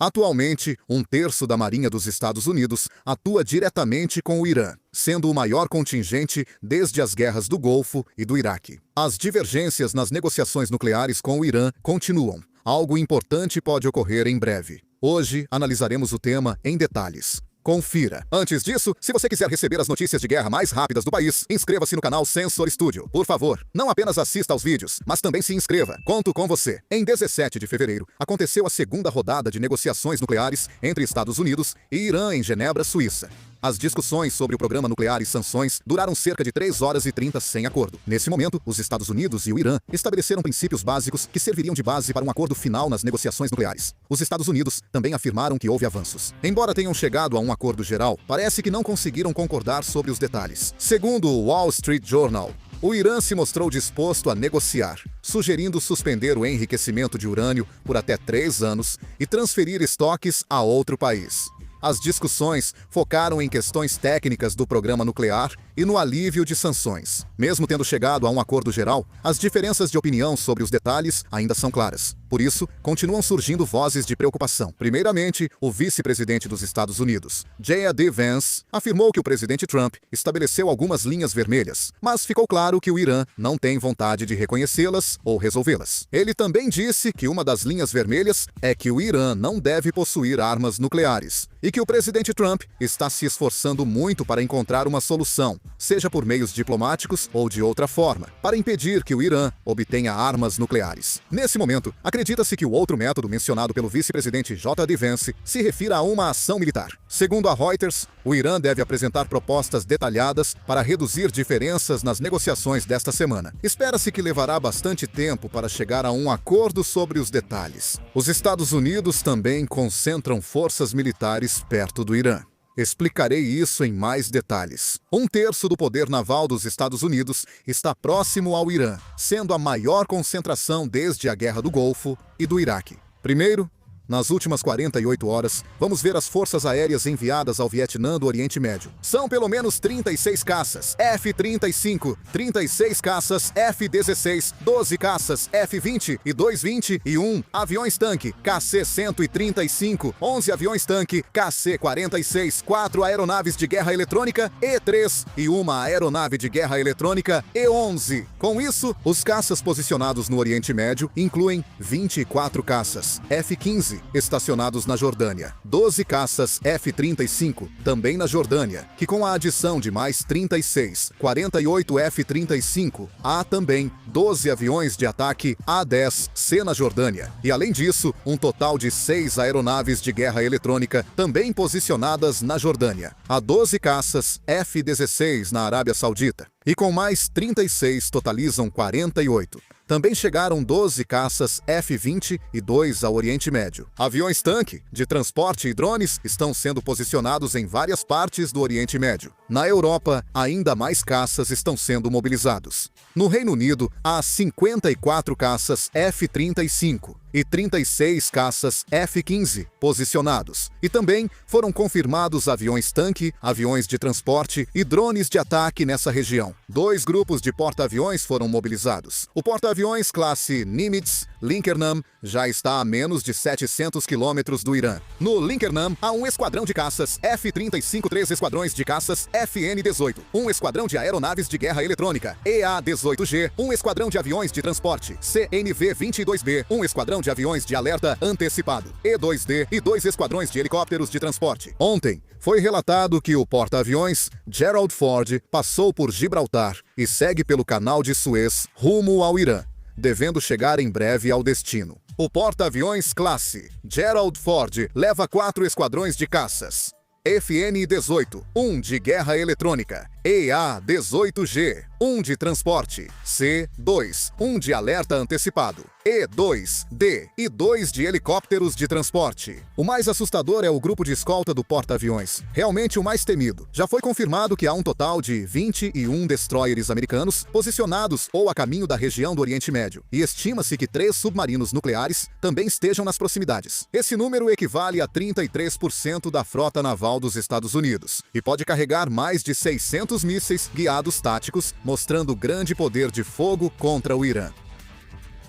Atualmente, um terço da Marinha dos Estados Unidos atua diretamente com o Irã, sendo o maior contingente desde as guerras do Golfo e do Iraque. As divergências nas negociações nucleares com o Irã continuam. Algo importante pode ocorrer em breve. Hoje, analisaremos o tema em detalhes. Confira. Antes disso, se você quiser receber as notícias de guerra mais rápidas do país, inscreva-se no canal Sensor Studio. Por favor, não apenas assista aos vídeos, mas também se inscreva. Conto com você. Em 17 de fevereiro, aconteceu a segunda rodada de negociações nucleares entre Estados Unidos e Irã em Genebra, Suíça. As discussões sobre o programa nuclear e sanções duraram cerca de 3 horas e 30 sem acordo. Nesse momento, os Estados Unidos e o Irã estabeleceram princípios básicos que serviriam de base para um acordo final nas negociações nucleares. Os Estados Unidos também afirmaram que houve avanços. Embora tenham chegado a um acordo geral, parece que não conseguiram concordar sobre os detalhes. Segundo o Wall Street Journal, o Irã se mostrou disposto a negociar, sugerindo suspender o enriquecimento de urânio por até 3 anos e transferir estoques a outro país. As discussões focaram em questões técnicas do programa nuclear e no alívio de sanções. Mesmo tendo chegado a um acordo geral, as diferenças de opinião sobre os detalhes ainda são claras. Por isso, continuam surgindo vozes de preocupação. Primeiramente, o vice-presidente dos Estados Unidos, J.D. Vance, afirmou que o presidente Trump estabeleceu algumas linhas vermelhas, mas ficou claro que o Irã não tem vontade de reconhecê-las ou resolvê-las. Ele também disse que uma das linhas vermelhas é que o Irã não deve possuir armas nucleares e que o presidente Trump está se esforçando muito para encontrar uma solução, seja por meios diplomáticos ou de outra forma, para impedir que o Irã obtenha armas nucleares. Nesse momento, acredita-se que o outro método mencionado pelo vice-presidente J.D. Vance se refira a uma ação militar. Segundo a Reuters, o Irã deve apresentar propostas detalhadas para reduzir diferenças nas negociações desta semana. Espera-se que levará bastante tempo para chegar a um acordo sobre os detalhes. Os Estados Unidos também concentram forças militares perto do Irã. Explicarei isso em mais detalhes. Um terço do poder naval dos Estados Unidos está próximo ao Irã, sendo a maior concentração desde a Guerra do Golfo e do Iraque. Primeiro, nas últimas 48 horas, vamos ver as forças aéreas enviadas ao Vietnã do Oriente Médio. São pelo menos 36 caças F-35, 36 caças F-16, 12 caças F-20 e 220 e 1 aviões-tanque KC-135, 11 aviões-tanque KC-46, 4 aeronaves de guerra eletrônica E-3 e uma aeronave de guerra eletrônica E-11. Com isso, os caças posicionados no Oriente Médio incluem 24 caças F-15, estacionados na Jordânia, 12 caças F-35, também na Jordânia, que com a adição de mais 36, 48 F-35, há também 12 aviões de ataque A-10C na Jordânia. E além disso, um total de 6 aeronaves de guerra eletrônica também posicionadas na Jordânia. Há 12 caças F-16 na Arábia Saudita. E com mais 36 totalizam 48. Também chegaram 12 caças F-20 e 2 ao Oriente Médio. Aviões-tanque, de transporte e drones estão sendo posicionados em várias partes do Oriente Médio. Na Europa, ainda mais caças estão sendo mobilizados. No Reino Unido, há 54 caças F-35 e 36 caças F-15 posicionados. E também foram confirmados aviões-tanque, aviões de transporte e drones de ataque nessa região. 2 grupos de porta-aviões foram mobilizados. O porta-aviões classe Nimitz Lincoln já está a menos de 700 quilômetros do Irã. No Lincoln há um esquadrão de caças F-35, 3 esquadrões de caças FN-18, um esquadrão de aeronaves de guerra eletrônica EA-18G, um esquadrão de aviões de transporte CNV-22B, um esquadrão de aviões de alerta antecipado E-2D e 2 esquadrões de helicópteros de transporte. Ontem, foi relatado que o porta-aviões Gerald Ford passou por Gibraltar e segue pelo Canal de Suez rumo ao Irã, devendo chegar em breve ao destino. O porta-aviões classe Gerald Ford leva 4 esquadrões de caças FN-18, 1 de guerra eletrônica, EA-18G, 1 de transporte, C-2, 1 de alerta antecipado, E-2D e 2 de helicópteros de transporte. O mais assustador é o grupo de escolta do porta-aviões, realmente o mais temido. Já foi confirmado que há um total de 21 destroyers americanos posicionados ou a caminho da região do Oriente Médio, e estima-se que 3 submarinos nucleares também estejam nas proximidades. Esse número equivale a 33% da frota naval dos Estados Unidos, e pode carregar mais de 600 mísseis guiados táticos, mostrando grande poder de fogo contra o Irã.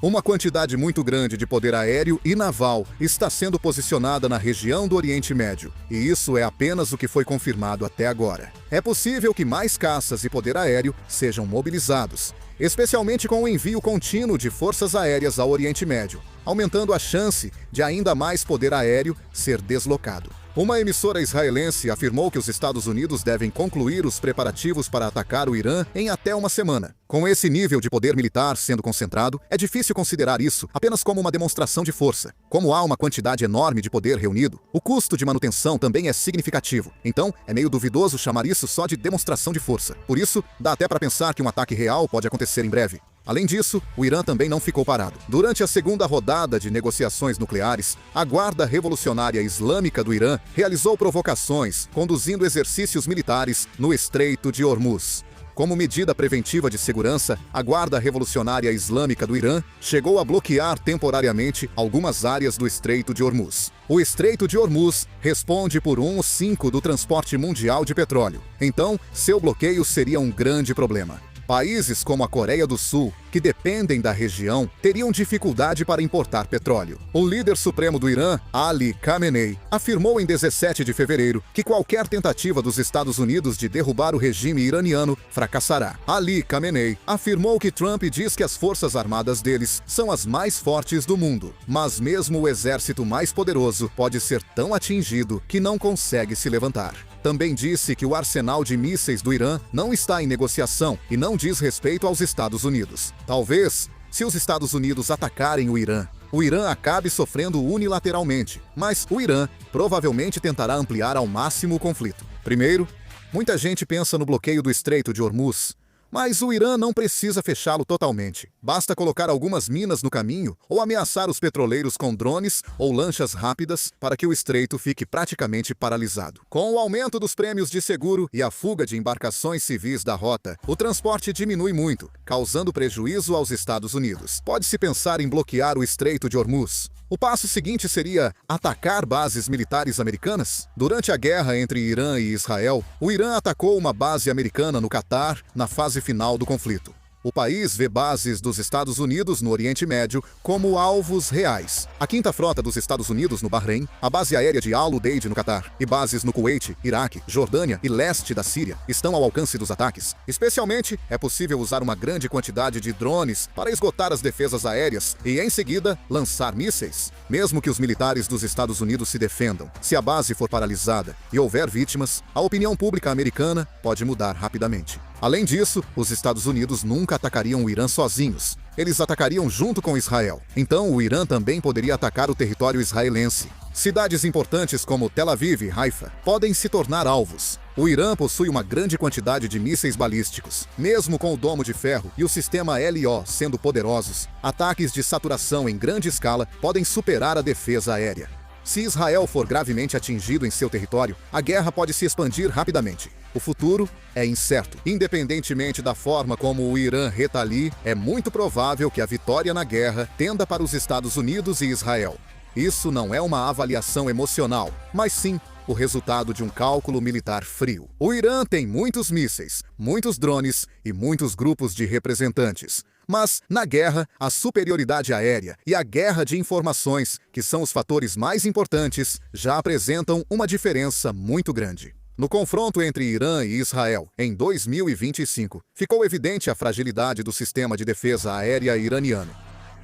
Uma quantidade muito grande de poder aéreo e naval está sendo posicionada na região do Oriente Médio, e isso é apenas o que foi confirmado até agora. É possível que mais caças e poder aéreo sejam mobilizados, especialmente com o envio contínuo de forças aéreas ao Oriente Médio, aumentando a chance de ainda mais poder aéreo ser deslocado. Uma emissora israelense afirmou que os Estados Unidos devem concluir os preparativos para atacar o Irã em até uma semana. Com esse nível de poder militar sendo concentrado, é difícil considerar isso apenas como uma demonstração de força. Como há uma quantidade enorme de poder reunido, o custo de manutenção também é significativo. Então, é meio duvidoso chamar isso só de demonstração de força. Por isso, dá até para pensar que um ataque real pode acontecer em breve. Além disso, o Irã também não ficou parado. Durante a segunda rodada de negociações nucleares, a Guarda Revolucionária Islâmica do Irã realizou provocações, conduzindo exercícios militares no Estreito de Hormuz. Como medida preventiva de segurança, a Guarda Revolucionária Islâmica do Irã chegou a bloquear temporariamente algumas áreas do Estreito de Hormuz. O Estreito de Hormuz responde por 1/5 do transporte mundial de petróleo. Então, seu bloqueio seria um grande problema. Países como a Coreia do Sul, que dependem da região, teriam dificuldade para importar petróleo. O líder supremo do Irã, Ali Khamenei, afirmou em 17 de fevereiro que qualquer tentativa dos Estados Unidos de derrubar o regime iraniano fracassará. Ali Khamenei afirmou que Trump diz que as forças armadas deles são as mais fortes do mundo, mas mesmo o exército mais poderoso pode ser tão atingido que não consegue se levantar. Também disse que o arsenal de mísseis do Irã não está em negociação e não diz respeito aos Estados Unidos. Talvez, se os Estados Unidos atacarem o Irã acabe sofrendo unilateralmente, mas o Irã provavelmente tentará ampliar ao máximo o conflito. Primeiro, muita gente pensa no bloqueio do Estreito de Hormuz, mas o Irã não precisa fechá-lo totalmente. Basta colocar algumas minas no caminho ou ameaçar os petroleiros com drones ou lanchas rápidas para que o estreito fique praticamente paralisado. Com o aumento dos prêmios de seguro e a fuga de embarcações civis da rota, o transporte diminui muito, causando prejuízo aos Estados Unidos. Pode-se pensar em bloquear o Estreito de Hormuz. O passo seguinte seria atacar bases militares americanas? Durante a guerra entre Irã e Israel, o Irã atacou uma base americana no Catar na fase final do conflito. O país vê bases dos Estados Unidos no Oriente Médio como alvos reais. A 5ª Frota dos Estados Unidos no Bahrein, a base aérea de Al-Udeid no Catar e bases no Kuwait, Iraque, Jordânia e leste da Síria estão ao alcance dos ataques. Especialmente, é possível usar uma grande quantidade de drones para esgotar as defesas aéreas e, em seguida, lançar mísseis. Mesmo que os militares dos Estados Unidos se defendam, se a base for paralisada e houver vítimas, a opinião pública americana pode mudar rapidamente. Além disso, os Estados Unidos nunca atacariam o Irã sozinhos. Eles atacariam junto com Israel. Então, o Irã também poderia atacar o território israelense. Cidades importantes como Tel Aviv e Haifa podem se tornar alvos. O Irã possui uma grande quantidade de mísseis balísticos. Mesmo com o domo de ferro e o sistema LO sendo poderosos, ataques de saturação em grande escala podem superar a defesa aérea. Se Israel for gravemente atingido em seu território, a guerra pode se expandir rapidamente. O futuro é incerto. Independentemente da forma como o Irã retalie, é muito provável que a vitória na guerra tenda para os Estados Unidos e Israel. Isso não é uma avaliação emocional, mas sim o resultado de um cálculo militar frio. O Irã tem muitos mísseis, muitos drones e muitos grupos de representantes. Mas, na guerra, a superioridade aérea e a guerra de informações, que são os fatores mais importantes, já apresentam uma diferença muito grande. No confronto entre Irã e Israel, em 2025, ficou evidente a fragilidade do sistema de defesa aérea iraniano.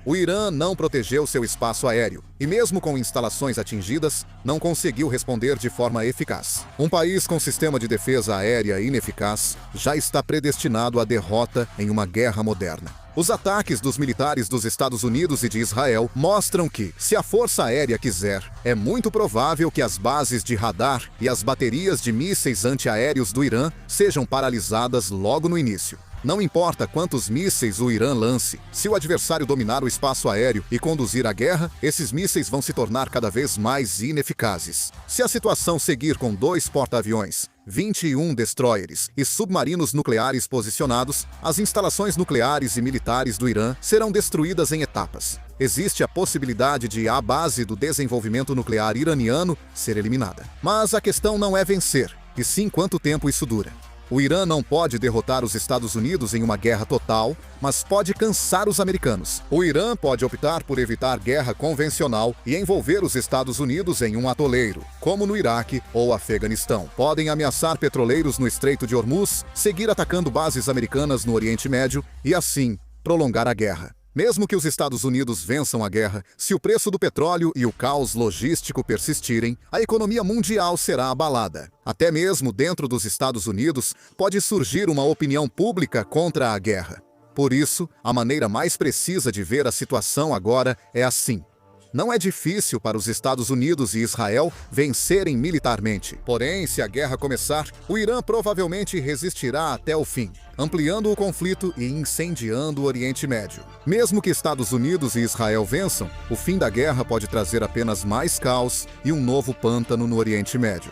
O Irã não protegeu seu espaço aéreo e, mesmo com instalações atingidas, não conseguiu responder de forma eficaz. Um país com sistema de defesa aérea ineficaz já está predestinado à derrota em uma guerra moderna. Os ataques dos militares dos Estados Unidos e de Israel mostram que, se a Força Aérea quiser, é muito provável que as bases de radar e as baterias de mísseis antiaéreos do Irã sejam paralisadas logo no início. Não importa quantos mísseis o Irã lance, se o adversário dominar o espaço aéreo e conduzir a guerra, esses mísseis vão se tornar cada vez mais ineficazes. Se a situação seguir com 2 porta-aviões, 21 destroyers e submarinos nucleares posicionados, as instalações nucleares e militares do Irã serão destruídas em etapas. Existe a possibilidade de a base do desenvolvimento nuclear iraniano ser eliminada. Mas a questão não é vencer, e sim quanto tempo isso dura. O Irã não pode derrotar os Estados Unidos em uma guerra total, mas pode cansar os americanos. O Irã pode optar por evitar guerra convencional e envolver os Estados Unidos em um atoleiro, como no Iraque ou Afeganistão. Podem ameaçar petroleiros no Estreito de Hormuz, seguir atacando bases americanas no Oriente Médio e, assim, prolongar a guerra. Mesmo que os Estados Unidos vençam a guerra, se o preço do petróleo e o caos logístico persistirem, a economia mundial será abalada. Até mesmo dentro dos Estados Unidos pode surgir uma opinião pública contra a guerra. Por isso, a maneira mais precisa de ver a situação agora é assim. Não é difícil para os Estados Unidos e Israel vencerem militarmente. Porém, se a guerra começar, o Irã provavelmente resistirá até o fim, ampliando o conflito e incendiando o Oriente Médio. Mesmo que Estados Unidos e Israel vençam, o fim da guerra pode trazer apenas mais caos e um novo pântano no Oriente Médio.